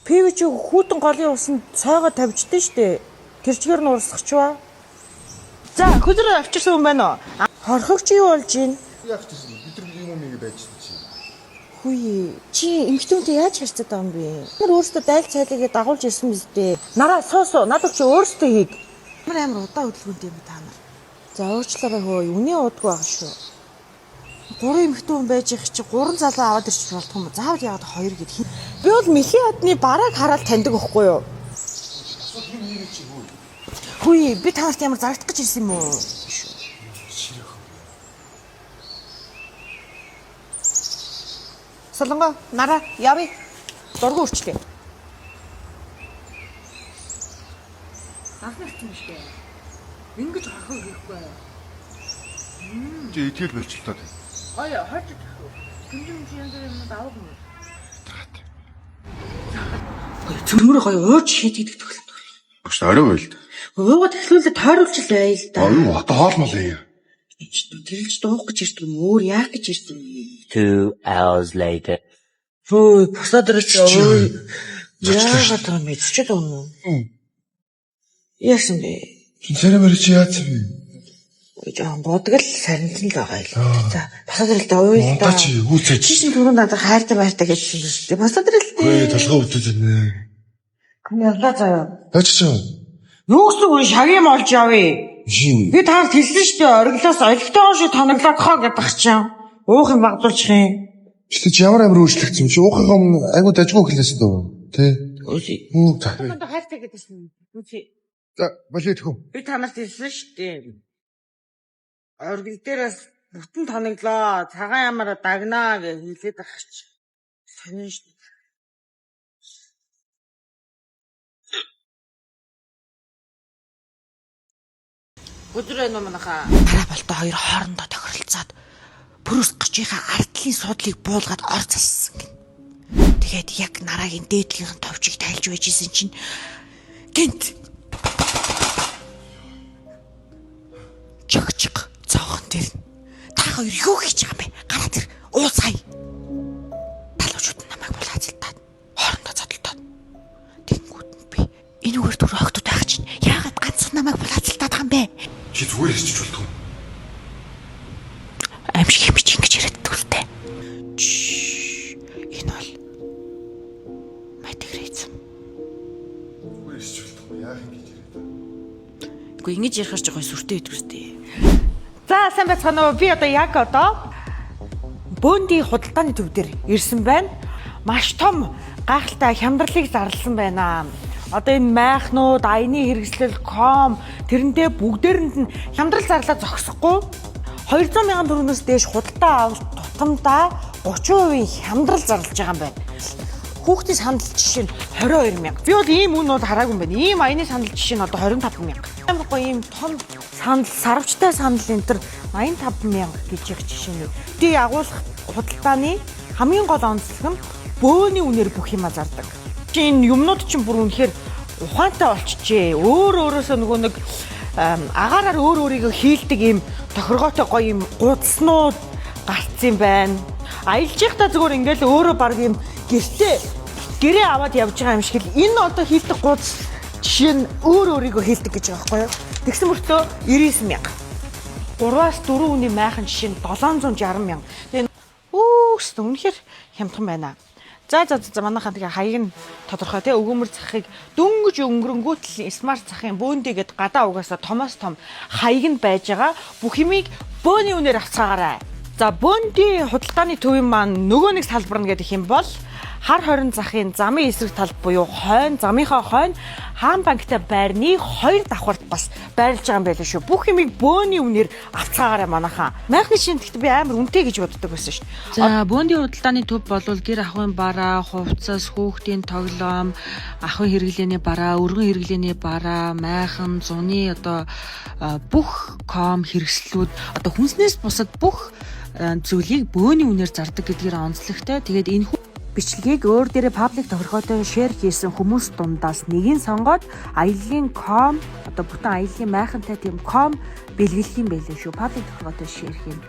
Пив чи хүүтэн голын усанд цайгаа тавьждээ штэ. Тэр чигээр нь урсгачваа. За хөдөр авчирсан юм байна уу? Хорхогч юу болж байна? Яг ч юм бид нар юм юм байж чи. Хүй чи эмхтэнтэй яаж харьцаад байгаа юм бэ? Тэр өөрөөсөө daйл цайлыгээ дагуулж ирсэн биз дээ. Нараа суусуу надад чи өөрөөсөө хийг. Амар удаа хөдөлгөөнтэй юм та нар. За уучлаарай хөөе. Үнэн удаггүй байгаа шүү. 3 эмхтэн байж их чи 3 залуу аваад ирчих болтох юм. Заавал яагаад 2 гэдэг. Би бол Михийн одны барааг хараад таньдаг байхгүй юу? Хүй би танарт ямар зарагдах гэж ирсэн юм уу? Солонго нараа явъя. Дургу үрчлээ. Анхны хэвчэн шүү дээ. Ингэж харах хэрэггүй. Чи итгэл болчихлоо. Ой хойч гэхгүй. Гүнжим янз бүрийн юм авах юм. Ой цөмөр гоё ууж шийдэгдэх төгөлд. Багш орой байл та. Уугаа тахлуулаад тойруулж байл та. Ой хата хоолмол юм. Тэрэлж дуух гэж ирсэн юм. Өөр яах гэж ирсэн юм. 2 hours later. Ой босоод ирж ой. Яагаад юм мэдчихэж байна уу? Яасан бэ? Царай мөр чи яац вэ? Жоон бодгол сарнсан л байгаа юм. За босоод ирэл та ой л та. Чи үүсэж. Чи чинь түрүүн надад хайртай байртай гэсэн юм шүү дээ. Босоод ирэл дээ. Ой толгой өвдөж байна. Яа заяа. Ачиж. Юусэн үе шагим олж явъя. Жим. Би таард хэлсэн шүү дээ. Ориглоос олигтой шиг тоноглоод хоо гэдэг чинь. Уух юм багдуулчих юм. Чи ямар амар өөрчлөгдсөн юм чи уухын өмнө айгуу дажгүй хэлээсэй дөө. Тэ. Үгүй. За. Надад хайртай гэдсэн. Үгүй. За болоод хөө. Би танарт хэлсэн шүү дээ. Оргил дээрээс бүтэн тоноглоо. Цагаан ямаараа дагнаа гэж хэлээд байгаа ч. Сонин шүү. Өдрөө нэмнэхаа. Дараа болтой хоёр хоорондоо тохиролцоод пүрүс гэрчийнхаа ардлын суудлыг буулгаад ор зассан гин. Тэгээд яг нарагийн дээдлийнхэн товчийг тайлж байж исэн чинь гинт чиг цаахан дээр та хоёр юу хийж байгаа юм бэ? Гараад ир уусай. Талуучууд намайг булаацалтаад хоорондоо зодтолдоод тэнгүүд нь би энэ үгээр дөрөв охтууд байх чинь яагаад ганцхан намайг булаацалтаад байгаа юм бэ? Чи зүгээр хэлчих болтгоо. Аимшиг хэмж ингэж яриад үлдээ. Энэ бол майтгрэйц. Зүгээр хэлчих болтгоо. Яах юм гэж яриад. Үгүй ингэж ярихаар ч гоё сүртэй байдаг үстэй. За сайн байцгаана уу? Би одоо Бөөндийн худалдааны төв дээр ирсэн байна. Маш том гайхалтай хямдралыг зарласан байна. Одоо энэ майхнууд, аяны хэрэгслэл, ком тэрнтэй бүгдээрэнд нь хямдрал зарлаа зогсохгүй 200 мянган төгрөгнөөс дээш худалдаа авалт тутамдаа 30% хямдрал зарлаж байгаа юм байна. Хүүхдийн сандал жишээ нь 22 мянга. Би бол ийм үнүүд хараагүй юм байна. Ийм аяны сандал жишээ нь одоо 25 мянга. Ямар гоё ийм том сандал, сарвчтай сандал энэ төр 85 мянга гэж яг жишээ нь. Би агуулах худалдааны хамгийн гол онцлог нь бөөний үнээр бүх юма зардаг. Энэ юмнууд чинь бүр үнэхээр ухаантай болчихжээ. Өөрөөсөө нөгөө нэг агаараар өөрийгөө хийлдэг ийм тохиргоотой гоё ийм гудснууд гарцсан байна. Аялжихта зүгээр ингээл өөрөө баг ийм гэрээ аваад явж байгаа юм шиг л энэ одоо хийлдэг гудс жишээ нь өөрийгөө хийлдэг гэж байгаа байхгүй юу? Тэгсэн мөртөө 99 мянга. 3-аас 4 үний майхан жишээ нь 760 мянга. Тэгээ үст үнэхээр хямдхан байна. За манайхаа тэгээ хаяг нь тодорхой тий өгөөмөр цахыг дөнгөж өнгөрөнгүүтэл смарт цахын бөөндий гэд гадаа угаасаа томоос том хаяг нь байж байгаа. Бүх юмыг бөөний үнээр авцгаагаарай. За бөөндийн худалдааны төвийн маань нөгөө нэг салбар нь гэдэг юм бол хар хорин захын замын эсрэг талд буюу хойно замынхаа хойно хаан банктай байрны 2 давхарт бас байрлаж байгаа юм байлаа шүү. Бүх юмыг бөөний үнээр авцгаагаарай манайхаа. Майхны шинэлт би амар үнэтэй гэж боддог байсан шүү. За бөөндийн худалдааны төв болвол гэр ахуйн бараа, хувцас, хүүхдийн тоглоом, ахуйн хэрэглээний бараа, өргөн хэрэглээний бараа, майхан, зуны одоо бүх ком хэрэгслүүд одоо хүнснээс бусад бүх зүйлийг бөөний үнээр зардаг гэдгээр онцлогтой. Тэгээд энэ бичлэгийг өөр дээрээ паблик тохиргоотой шеэр хийсэн хүмүүс дундаас нэгийг сонгоод аяллаа ком одоо бүтэн аяллаа майхантай тийм ком бэлгэлэх юм байлээ шүү. Паблик тохиргоотой шеэр хийн.